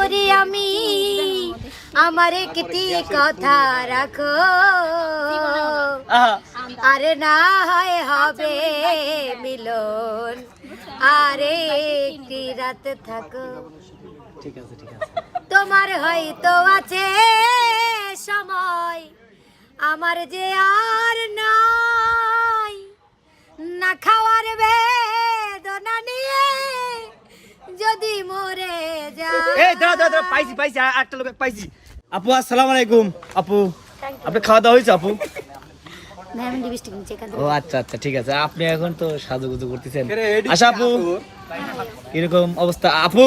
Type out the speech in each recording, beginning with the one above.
আমি আমার একটি কথা রাখো, আরে না হয় হবে মিলন, আরে একটি রাত থাকো। ঠিক আছে ঠিক আছে। তোমার হয়তো আছে সময়, আমার যে আর নাই, না খাওয়ার বেদনা নিয়ে যদি মরে যায়। এই দাঁড়া দাঁড়া দাঁড়া, পাইছি পাইছি, আরেকটা লোক পাইছি। আপু আসসালামু আলাইকুম। আপু আপনি খাওয়া দাওয়া হয়েছে আপু? ও আচ্ছা আচ্ছা ঠিক আছে। আপনি এখন তো সাজুগুজু করতেছেন। আচ্ছা আপু এরকম অবস্থা, আপু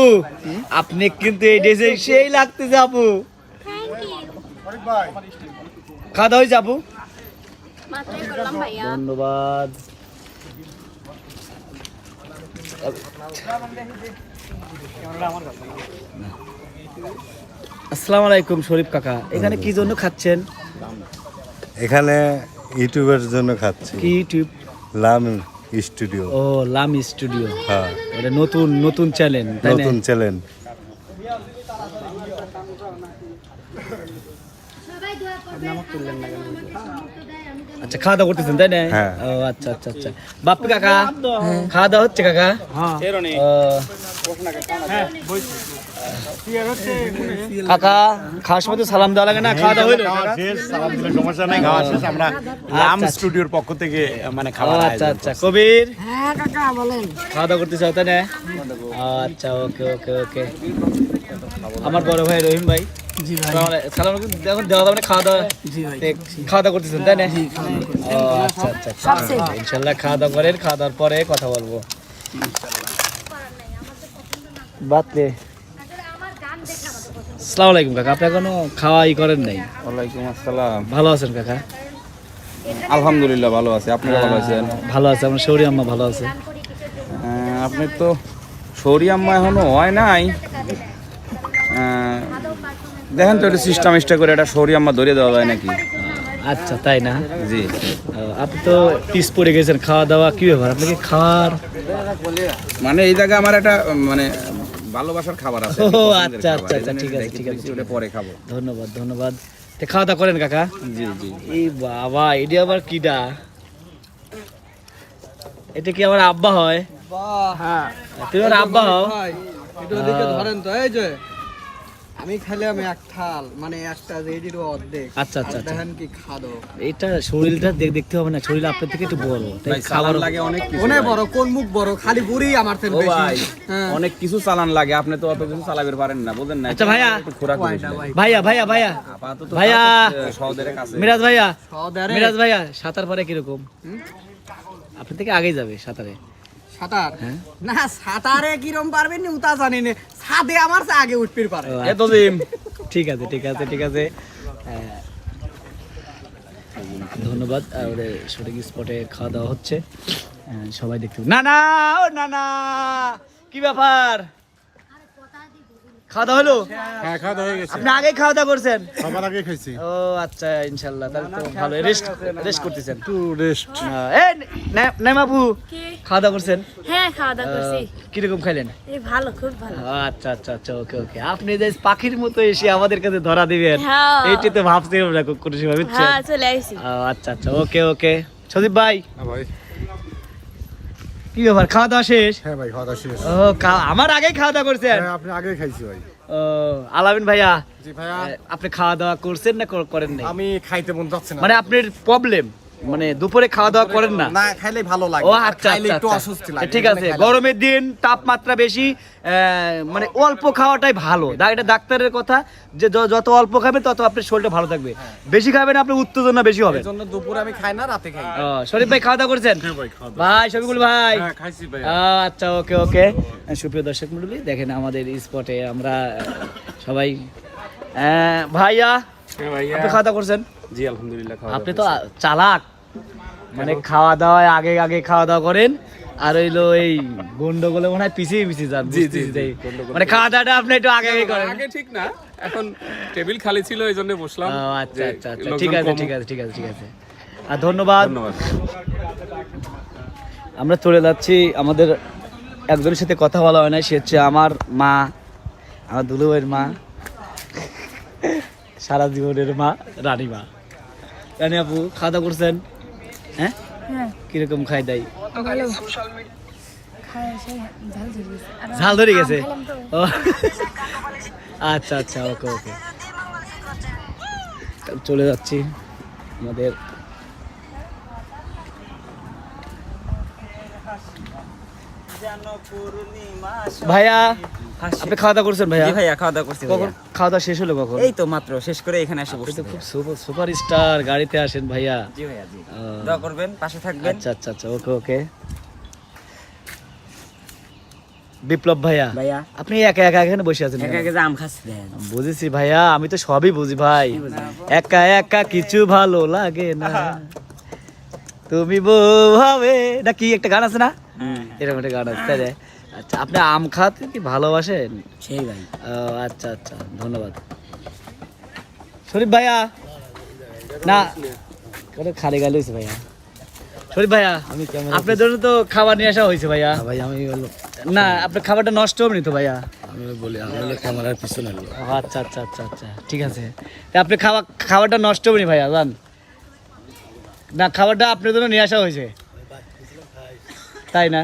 আপনি কিন্তু এই ড্রেসে সেই লাগতেছে আপু। খাওয়া দাওয়া হয়েছে আপু? ধন্যবাদ। আসসালামু আলাইকুম শরীফ কাকা, এখানে কি জন্য খাচ্ছেন? এখানে ইউটিউবের জন্য খাচ্ছি। কি ইউটিউব? লাম স্টুডিও। ও লাম স্টুডিও, হ্যাঁ এটা নতুন নতুন চ্যানেল, নতুন চ্যানেল। আচ্ছা খাওয়া দাওয়া করতেছেন তাই না? হ্যাঁ। ও আচ্ছা আচ্ছা আচ্ছা। বাপ্পি কাকা খাওয়া দাওয়া হচ্ছে কাকা? কাকা খাওয়ার সময় তো সালাম দেওয়া লাগে না? খাওয়া দাওয়া হইলো? সমস্যা নাই, খাওয়া শেষ। আমরা লাম স্টুডিওর পক্ষ থেকে মানে খাবার আচ্ছা আচ্ছা। কবির হ্যাঁ কাকা বলেন। খাওয়া দাওয়া করতেছ তাই না? আচ্ছা ওকে ওকে ওকে। আমার বড় ভাই রহিম ভাই, জি ভাই। সালাম এখন দেওয়া যাবে না? খাওয়া দাওয়া জি ভাই। খাওয়া দাওয়া করতেছেন তাই না? ও আচ্ছা আচ্ছা আচ্ছা। ইনশাল্লাহ খাওয়া দাওয়া করেন, খাওয়া দাওয়ার পরে কথা বলবো। বাতলে আসসালামু আলাইকুম কাকা, আপনি এখনো খাওয়াই করেন নাই? ওয়ালাইকুম আসসালাম। ভালো আছেন কাকা? আলহামদুলিল্লাহ ভালো আছি, আপনারা ভালো আছেন? ভালো আছে, আমার শৌরি আম্মা ভালো আছে। আপনি তো সৌরি আম্মা এখনো হয় নাই। দেখেন তো এটা সিস্টেম করে একটা সৌরি আম্মা ধরিয়ে দেওয়া যায় নাকি? আচ্ছা তাই না? জি। আপনি তো পিস পড়ে গেছেন, খাওয়া দাওয়া কি ব্যাপার? আপনি কি খাওয়ার মানে এই জায়গায় আমার একটা মানে ভালোবাসার খাবার আছে। ও আচ্ছা আচ্ছা আচ্ছা ঠিক আছে ঠিক আছে, ওটা পরে খাবো। ধন্যবাদ ধন্যবাদ। তো খাওয়া দাওয়া করেন কাকা? জি জি। এই বাবা এটি আবার কিডা? এটা কি আমার আব্বা হয়? হ্যাঁ তুমি আমার আব্বা হও? একটু ওদিকে ধরেন তো। এই যে আমি খেলাম এক থাল, মানে একটা রেডির অর্ধেক। আচ্ছা আচ্ছা আচ্ছা। দেখেন কি খাদো। এটা শরীরটা দেখতে হবে না, শরীর আপনার থেকে একটু বড়, তাই ভাই খাবার চালান লাগে অনেক কিছু। অনেক বড়, কোন মুখ বড়, খালি বুড়ি আমার থেকে ও বেশি। ভাই হ্যাঁ। অনেক কিছু চালান লাগে, আপনি তো অত কিছু চালাবের পারেন না, বুঝেন না? আচ্ছা ভাইয়া, একটু খোরাক করেন। ভাইয়া ভাইয়া ভাইয়া আপাতত ভাইয়া। সহদের কাছে। মিরাজ ভাইয়া, সহদারে মিরাজ ভাইয়া সাঁতার পারে কিরকম? আপনার থেকে আগেই যাবে সাঁতারে। সাঁতার হ্যাঁ। না, সাঁতারে কিরম পারবেন নি উতা জানি না, ছাদে আমার চেয়ে আগে উঠতে পারে। ও, এত দিন ঠিক আছে ঠিক আছে ঠিক আছে। ধন্যবাদ। আমাদের শুটিং স্পটে খাওয়া দাওয়া হচ্ছে, সবাই দেখতে। না না ও না না, কি ব্যাপার? খাওয়া দাওয়া হলো? হ্যাঁ খাওয়া দাওয়া হয়ে গেছে, আপনি আগে খাওয়া দাওয়া করছেন? সবার আগে খাইছি। ও আচ্ছা ইনশাল্লাহ, তাহলে তো ভালো। রেস্ট করতেছেন? একটু রেস্ট। নেমাবু খাওয়া দাওয়া করছেন? হ্যাঁ খাওয়া দাওয়া করছি। কিরকম খাইলেন? এই ভালো, খুব ভালো। আচ্ছা আচ্ছা আচ্ছা ওকে ওকে। আপনি যে পাখির মতো এসে আমাদের কাছে ধরা দিবেন, হ্যাঁ। এইটি তো ভাবছিলাম না কোনো সময়, বুঝছেন? হ্যাঁ চলে আইছি। আচ্ছা আচ্ছা ওকে ওকে। সদীপ ভাই ভাই কি ব্যাপার, খাওয়া দাওয়া শেষ? হ্যাঁ ভাই খাওয়া দাওয়া শেষ। ও আমার আগেই খাওয়া দাওয়া করছেন? হ্যাঁ আপনি আগে খাইছি ভাই। ও আলামিন ভাইয়া, জি ভাইয়া। আপনি খাওয়া দাওয়া করছেন না করেন নাই? আমি খাইতে মন যাচ্ছে না। মানে আপনার প্রবলেম, মানে দুপুরে খাওয়া দাওয়া করেন না? না খাইলে ভালো লাগে, ও আচ্ছা খাইলে আচ্ছা একটু আচ্ছা। অস্বস্তি লাগে। ঠিক আছে, গরমের দিন তাপমাত্রা বেশি, মানে অল্প খাওয়াটাই ভালো। এটা ডাক্তারের কথা যে যত অল্প খাবেন তত আপনার শরীরটা ভালো থাকবে। বেশি খাবেন আপনার উত্তেজনা বেশি হবে। এজন্য দুপুরে আমি খাই না, রাতে খাই। শরীফ ভাই খাওয়া দাওয়া করছেন? ভাই শফিকুল ভাই? হ্যাঁ খাইছি ভাই। আচ্ছা ওকে ওকে। সুপ্রিয় দর্শক মণ্ডলী, দেখেন আমাদের স্পটে আমরা সবাই ভাইয়া, আপনি খাওয়া দাওয়া করছেন? জি আলহামদুলিল্লাহ। আপনি তো চালাক, মানে খাওয়া দাওয়া আগে আগে খাওয়া দাওয়া করেন, আর হইলো এই গন্ডগোলে মনে হয় পিছিয়ে পিছিয়ে যান। জি, জি, বুঝতেছি, গন্ডগোল মানে খাওয়া দাওয়াটা আপনি একটু আগে আগে করেন। আগে ঠিক না, এখন টেবিল খালি ছিল এই জন্য বসলাম। ও, আচ্ছা যে আচ্ছা আচ্ছা লোকজন ঠিক আছে কম। ঠিক আছে ঠিক আছে ঠিক আছে। আর ধন্যবাদ। আমরা চলে যাচ্ছি, আমাদের একজনের সাথে কথা বলা হয় না, সে হচ্ছে আমার মা, আমার দুলু ভাইয়ের মা, সারা জীবনের মা, রানী মা। রানী আপু খাওয়া দাওয়া করছেন? হ্যাঁ, হ্যাঁ কিরকম খাই দাই? ভালো খায় সেই ঝাল ঝুল গেছে আর ঝাল ধরে গেছে? আম খেলাম তো। ও আচ্ছা আচ্ছা, ওকে ওকে, চলে যাচ্ছি আমাদের। ভাইয়া আপনি খাওয়া দাওয়া করছেন ভাইয়া? ভাইয়া খাওয়া দাওয়া করছি কখন খাওয়া দাওয়া শেষ হলো কখন? এই তো মাত্র শেষ করে এখানে এসে আপনি বসছি তো খুব সুপার স্টার, গাড়িতে আসেন ভাইয়া। জি ভাইয়া জি ও, দোয়া করবেন, পাশে থাকবেন। আচ্ছা আচ্ছা আচ্ছা, ওকে ওকে। বিপ্লব ভাইয়া, ভাইয়া আপনি একা একা এখানে বসে আছেন একা কেন? একা যে আম খাচ্ছি দেন। বুঝেছি ভাইয়া, আমি তো সবই বুঝি ভাই। একা একা কিছু ভালো লাগে না, তুমি বউ হবে না, কি একটা গান আছে না, এরকম একটা গান আছে তাই না? আচ্ছা, আপনি আম খাতে কি ভালোবাসেন? সেই ভাই ও, আচ্ছা আচ্ছা, ধন্যবাদ। শরীফ ভাইয়া না, খালি গালি হয়েছে ভাইয়া। শরীফ ভাইয়া, আপনার জন্য তো খাবার নিয়ে আসা হয়েছে ভাইয়া। ভাই আমি না, আপনার খাবারটা নষ্ট হবে তো ভাইয়া। আমি বলি আমি ক্যামেরার পিছনে ও, আচ্ছা আচ্ছা আচ্ছা আচ্ছা, ঠিক আছে। তা আপনি খাবারটা নষ্ট হবে না ভাইয়া, জান না, খাবারটা আপনার জন্য নিয়ে আসা হয়েছে তাই না?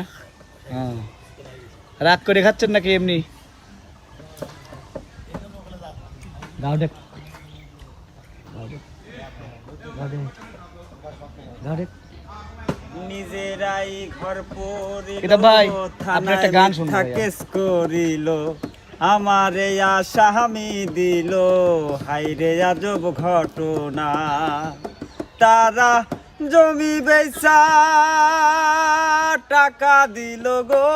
হ্যাঁ, রাগ করে খাচ্ছেন নাকি এমনি? গাও দেখ, গাও দেখ। নিজেরাই ঘর পড়িল এটা ভাই, আপনি একটা গান শুনুন ভাইয়া। থাকেস করিল আমারে আশা আমি দিল, হাইরে আজব ঘটনা, তারা জমি বেচা টাকা দিল গো।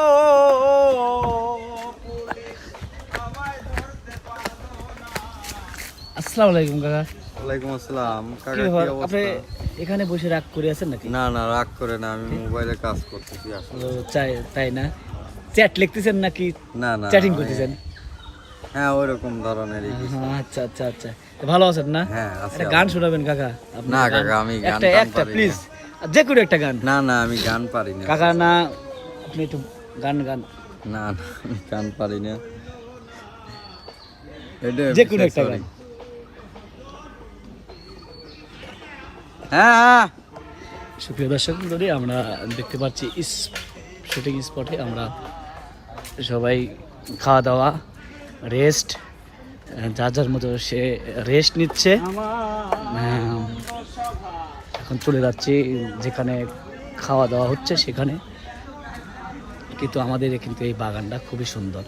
আসসালামু আলাইকুম কাকা। ওয়ালাইকুম আসসালাম। কি কাকা, ব্যাপার, কি আপনি অবস্থা? এখানে বসে রাগ করে আছেন নাকি? না না, রাগ করে না, আমি মোবাইলে কাজ করতেছি আসলে। ও, তাই না? চ্যাট লিখতেছেন নাকি না না, চ্যাটিং আমি- করতেছেন? হ্যাঁ, ওইরকম ধরনেরই কিছু। আচ্ছা আচ্ছা আচ্ছা, তো ভালো আছেন না? হ্যাঁ, আছি একটা ভালো। গান শোনাবেন কাকা? আপনি না গান- কাকা, আমি গান একটা টান একটা পারি না। প্লিজ, যে কোনো একটা গান। না না, আমি গান পারি না কাকা না, আপনি একটু গান গান, না না, আমি গান পারি না। এটা যে কোনো একটা sorry. গান। হ্যাঁ হ্যাঁ, সুপ্রিয় দর্শক মণ্ডলী, আমরা দেখতে পাচ্ছি শুটিং স্পটে আমরা সবাই খাওয়া দাওয়া, রেস্ট, যার যার মতো সে রেস্ট নিচ্ছে। এখন চলে যাচ্ছি যেখানে খাওয়া দাওয়া হচ্ছে সেখানে, কিন্তু আমাদের কিন্তু এই বাগানটা খুবই সুন্দর।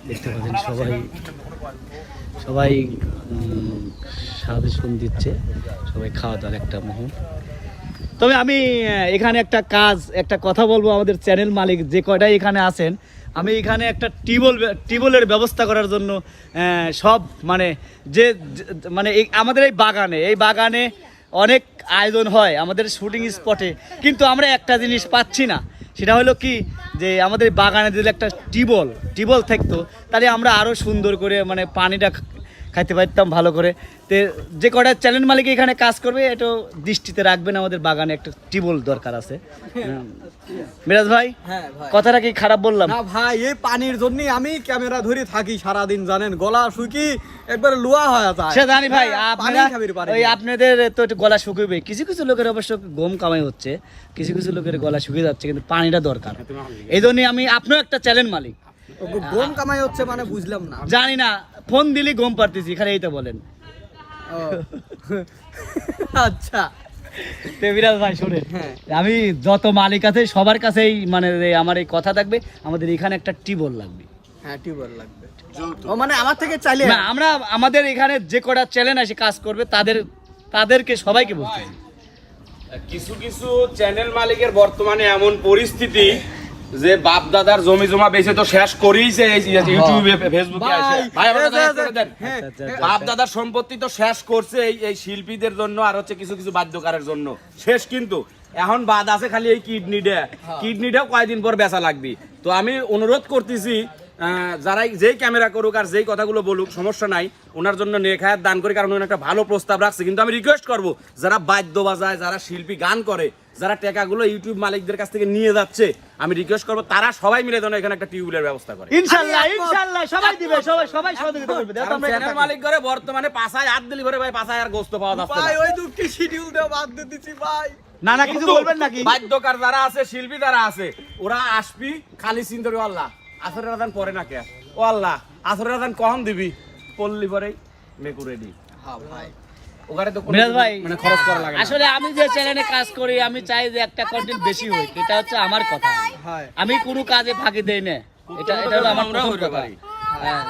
দেখতে পাচ্ছেন সবাই সবাই সাজেশন দিচ্ছে, সবাই খাওয়া দাওয়ার একটা মুহূর্ত। তবে আমি এখানে একটা কথা বলবো, আমাদের চ্যানেল মালিক যে কয়টাই এখানে আছেন, আমি এখানে একটা টিউবওয়েলের ব্যবস্থা করার জন্য সব মানে মানে আমাদের এই বাগানে অনেক আয়োজন হয় আমাদের শুটিং স্পটে, কিন্তু আমরা একটা জিনিস পাচ্ছি না, সেটা হলো কি যে আমাদের বাগানে যদি একটা টিউবওয়েল থাকতো, তাহলে আমরা আরও সুন্দর করে মানে পানিটা খাইতে পারতাম ভালো করে। তো যে কটা চ্যানেল মালিক এখানে কাজ করবে, এটা দৃষ্টিতে রাখবেন, আমাদের বাগানে একটা টিউবওয়েল দরকার আছে। মিরাজ ভাই, হ্যাঁ ভাই। কথাটা কি খারাপ বললাম? না ভাই, এই পানির জন্য আমি ক্যামেরা ধরে থাকি সারাদিন, জানেন গলা শুকি একবার লোয়া হয়ে যায়। সে জানি ভাই, পানি খাবির পানি। ওই আপনাদের তো একটু গলা শুকিয়ে, কিছু কিছু লোকের অবশ্য গম কামাই হচ্ছে, কিছু কিছু লোকের গলা শুকিয়ে যাচ্ছে, কিন্তু পানিটা দরকার। এই জন্যই আমি, আপনিও একটা চ্যানেল মালিক, গম কামাই হচ্ছে মানে বুঝলাম না। জানি না, ফোন দিলি গম পারতেছি, খালি এইটা বলেন। ও, আচ্ছা তো বিরাজ ভাই শোনেন, হ্যাঁ। আমি যত মালিক আছে সবার কাছেই মানে আমার এই কথা থাকবে, আমাদের এখানে একটা টিউবওয়েল লাগবে। হ্যাঁ, টিউবওয়েল লাগবে। ও মানে আমার থেকে চাইলে না, আমাদের এখানে যে কটা চ্যানেল আসে কাজ করবে, তাদেরকে সবাইকে বলতেছি। কিছু কিছু চ্যানেল মালিকের বর্তমানে এমন পরিস্থিতি যে বাপ দাদার জমি জমা বেচে তো শেষ করেইছে এই ইউটিউবে ফেসবুকে আসে। ভাই আপনারা দয়া করে দেন। বাপ দাদার সম্পত্তি তো শেষ করছে এই শিল্পীদের জন্য, আর হচ্ছে কিছু কিছু বাদ্যকারের জন্য শেষ, কিন্তু এখন বাদ আছে খালি এই কিডনিটাও কয়েকদিন পর বেচা লাগবে। তো আমি অনুরোধ করতেছি, যারাই যেই ক্যামেরা করুক আর যেই কথাগুলো বলুক সমস্যা নাই, ওনার জন্য নেখায়াত দান করি, কারণ উনি একটা ভালো প্রস্তাব রাখছে। কিন্তু আমি রিকোয়েস্ট করব, যারা বাদ্য বাজায়, যারা শিল্পী গান করে, যারা টাকাগুলো ইউটিউব মালিকদের কাছ থেকে নিয়ে যাচ্ছে, আমি রিকোয়েস্ট করবো তারা সবাই মিলে যেন এখানে একটা টিউবওয়েলের ব্যবস্থা করে। ইনশাআল্লাহ ইনশাআল্লাহ সবাই দিবে, সবাই সহযোগিতা করবে। দেখো আমরা চ্যানেল মালিক করে বর্তমানে পাছায় হাত দিলি ভরে ভাই পাছায় আর গোস্ত পাওয়া যাচ্ছে ভাই না। ওই দুঃখে শিডিউল দেওয়া বাদ দিয়ে দিছি ভাই। না না কিছু বলবেন নাকি? বাদ্যকার যারা আছে, শিল্পী যারা আছে, ওরা আসবি খালি চিন্তা করি আল্লাহ আসরের আজান পরে না কে, ও আল্লাহ আসরের আজান কখন দিবি, পল্লি পরেই মেকু রেডি। হ্যাঁ ভাই ওখানে তো কোনো মিরাজ ভাই মানে খরচ করা লাগে না। আসলে আমি যে চ্যানেলে কাজ করি আমি চাই যে একটা কন্টেন্ট বেশি হোক, এটা হচ্ছে আমার কথা। হ্যাঁ আমি কোনো কাজে ফাঁকি দেই না, এটা হলো আমার প্রথম কথা। হ্যাঁ,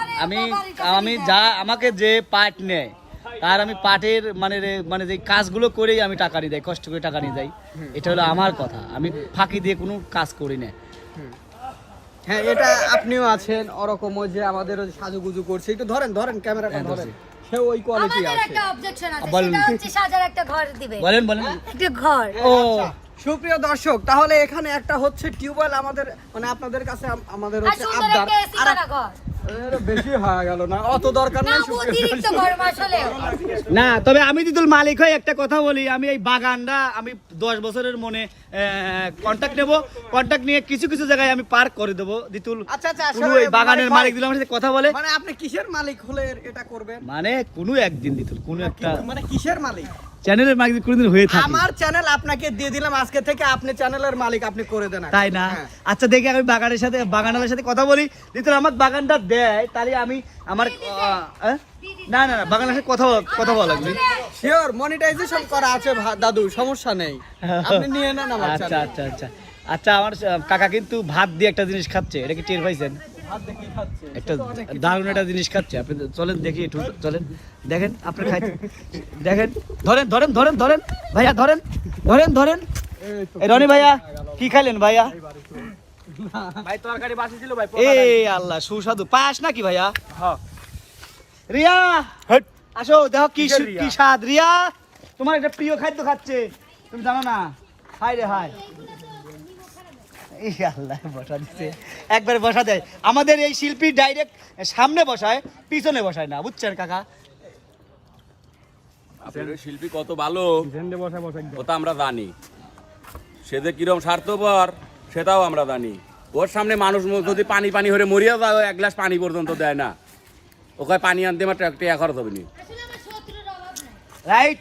আমি যা আমাকে যে পার্ট নেয় তার আমি পার্টের মানে যে কাজগুলো করেই আমি টাকা নিয়ে যাই, কষ্ট করে টাকা নিয়ে যাই, এটা হলো আমার কথা। আমি ফাঁকি দিয়ে কোনো কাজ করি না। হ্যাঁ এটা আপনিও আছেন ওরকম, ওই যে আমাদের ওই সাজুগুজু করছে, একটু ধরেন ক্যামেরাটা ধরেন, সে ওই কোয়ালিটি আমাদের আছে। একটা অবজেকশন আছে, বলেন। সেটা হচ্ছে সাজার একটা ঘর দিবে। বলেন একটা ঘর। ও সুপ্রিয় দর্শক, তাহলে এখানে একটা হচ্ছে টিউবওয়েল আমাদের মানে আপনাদের কাছে আমাদের আর হচ্ছে সুন্দর আবদার। একটা এসি আর করা ঘর। এটা বেশি হয়ে গেল না, অত দরকার না নাই সুপ্রিয় অতিরিক্ত দর্শক। গরম আসলে। না, তবে আমি দিতুল মালিক হয়ে একটা কথা বলি, আমি এই বাগানটা আমি 10 বছরের মনে কন্টাক্ট নেব, কন্টাক্ট নিয়ে কিছু কিছু জায়গায় আমি পার্ক করে দেবো। দিতুল আচ্ছা আচ্ছা, কোনো আসলে এই বাগানের ভাই, মালিক দিল আমার সাথে কথা বলে, মানে আপনি কিসের মালিক হলে এটা করবেন? মানে কোনো একদিন দিতুল কোনো একটা মানে কিসের মালিক? চ্যানেলের মালিক কোনোদিন হয়ে থাকে। আমার চ্যানেল আপনাকে দিয়ে দিলাম, আজকে থেকে আপনি চ্যানেলের মালিক, আপনি করে দেন। তাই না? হ্যাঁ। আচ্ছা দেখি আমি বাগানের সাথে কথা বলি, দিতুল আমার বাগানটা দেয় তাহলে আমি আমার না না না বাগানের সাথে কথা বলা লাগবে। শিওর মনিটাইজেশন করা আছে দাদু, সমস্যা নেই, আপনি নিয়ে নেন আমার আচ্ছা চ্যানেল। আচ্ছা আচ্ছা আচ্ছা, আমার কাকা কিন্তু ভাত দিয়ে একটা জিনিস খাচ্ছে, এটা কি টের পাইছেন? একটা দারুণ একটা জিনিস খাচ্ছে। আপনি চলেন দেখি একটু, চলেন দেখেন, আপনি খাইতে দেখেন, ধরেন ভাইয়া, ধরেন এই রনি ভাইয়া কি খাইলেন ভাইয়া? ভাই তরকারি বাসি ছিল ভাই। এই আল্লাহ সুস্বাদু পায়াস নাকি ভাইয়া? রিয়া আসো দেখো কি স্বাদ। রিয়া তোমার একটা প্রিয় খাদ্য খাচ্ছে, তুমি জানো না? হাই রে হাই, এই আল্লাহ বসা দিচ্ছে, একবারে বসা দেয়। আমাদের এই শিল্পী ডাইরেক্ট সামনে বসায়, পিছনে বসায় না, বুঝছেন কাকা? আপনার ওই শিল্পী কত ভালো ওটা আমরা জানি, সে যে কিরম স্বার্থপর সেটাও আমরা জানি। ওর সামনে মানুষ যদি পানি হয়ে মরিয়া যায়, ও 1 গ্লাস পানি পর্যন্ত দেয় না, ওকে পানি আনতে আমার টাকা খরচ হবে না। রাইট,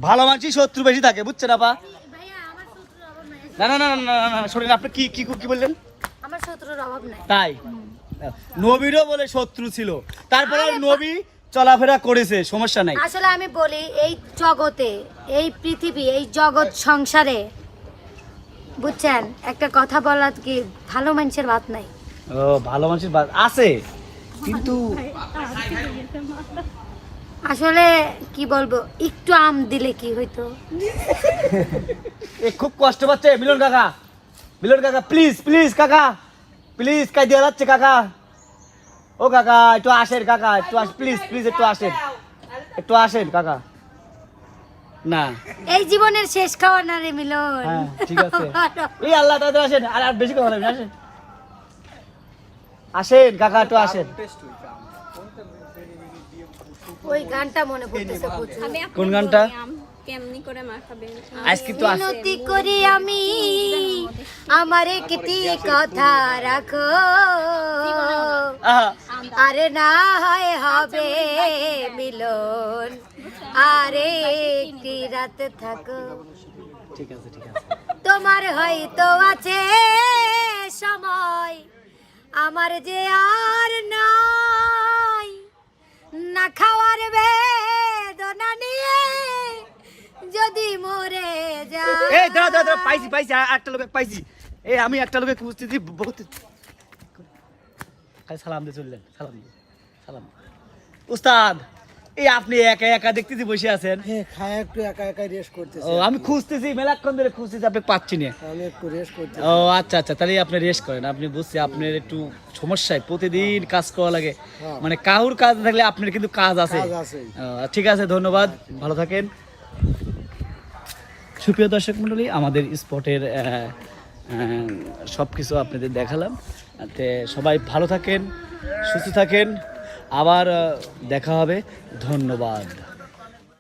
ভালো মানুষই শত্রু বেশি থাকে, বুঝছেন আপা? ভাইয়া আমার শত্রুর অভাব নাই। না না না না না না, শোনেন আপনি কি বললেন? আমার শত্রুর অভাব নাই। তাই নবীরও বলে শত্রু ছিল, তারপরে নবী চলাফেরা করেছে, সমস্যা নাই। আসলে আমি বলি এই জগতে, এই পৃথিবী, এই জগৎ সংসারে বুঝছেন একটা কথা বলা কি, ভালো মানুষের বাত নাই। ও ভালো মানুষের বাদ আছে, কিন্তু আসলে কি বলবো, একটু আম দিলে কি হইতো। এ খুব কষ্ট পাচ্ছে মিলন কাকা প্লিজ কাকা প্লিজ, কাই দেওয়া যাচ্ছে কাকা। ও কাকা একটু আসেন, কাকা একটু প্লিজ একটু আসেন কাকা। না এই জীবনের শেষ খাওয়া না রে মিলন। হ্যাঁ ঠিক আছে, এই আল্লাহ তাদের আসেন, আর বেশি কথা বলবেন, আসেন কাকা একটু আসেন। ওই গানটা মনে পড়তেছে প্রচুর। কোন গানটা? কেমনি করে মাখাবেন? আজ কিন্তু মিনতি করি আমি, আমার একটি কথা রাখো, আরে না হয় হবে মিলন, আরে একটি রাত থাকো। ঠিক আছে তোমার হয়তো আছে সময়, আমার যে আর নাই, না খাওয়ার বেদনা নিয়ে যদি মরে যায়। এই দাঁড়া পাইছি একটা লোক পাইছি। এই আমি একটা লোকে খুঁজতেছি বহুত, খালি সালাম দিয়ে চললেন, সালাম উস্তাদ। এই আপনি একা দেখতেছি বসে আছেন। খায় একটু একা একাই রেস্ট করতেছি। ও আমি খুঁজতেছি, মেলাক্ষণ ধরে খুঁজতেছি, আপনি পাচ্ছি না। আমি একটু রেস্ট করতেছি। ও আচ্ছা তাহলে আপনি রেস্ট করেন। আপনি বুঝছি আপনার একটু সমস্যায় প্রতিদিন কাজ করা লাগে, মানে কাহুর কাজ থাকলে আপনার কিন্তু কাজ আছে। ঠিক আছে, ধন্যবাদ, ভালো থাকেন। সুপ্রিয় দর্শক মণ্ডলী, আমাদের স্পটের সব কিছু আপনাদের দেখালাম। সবাই ভালো থাকেন, সুস্থ থাকেন, আবার দেখা হবে। ধন্যবাদ।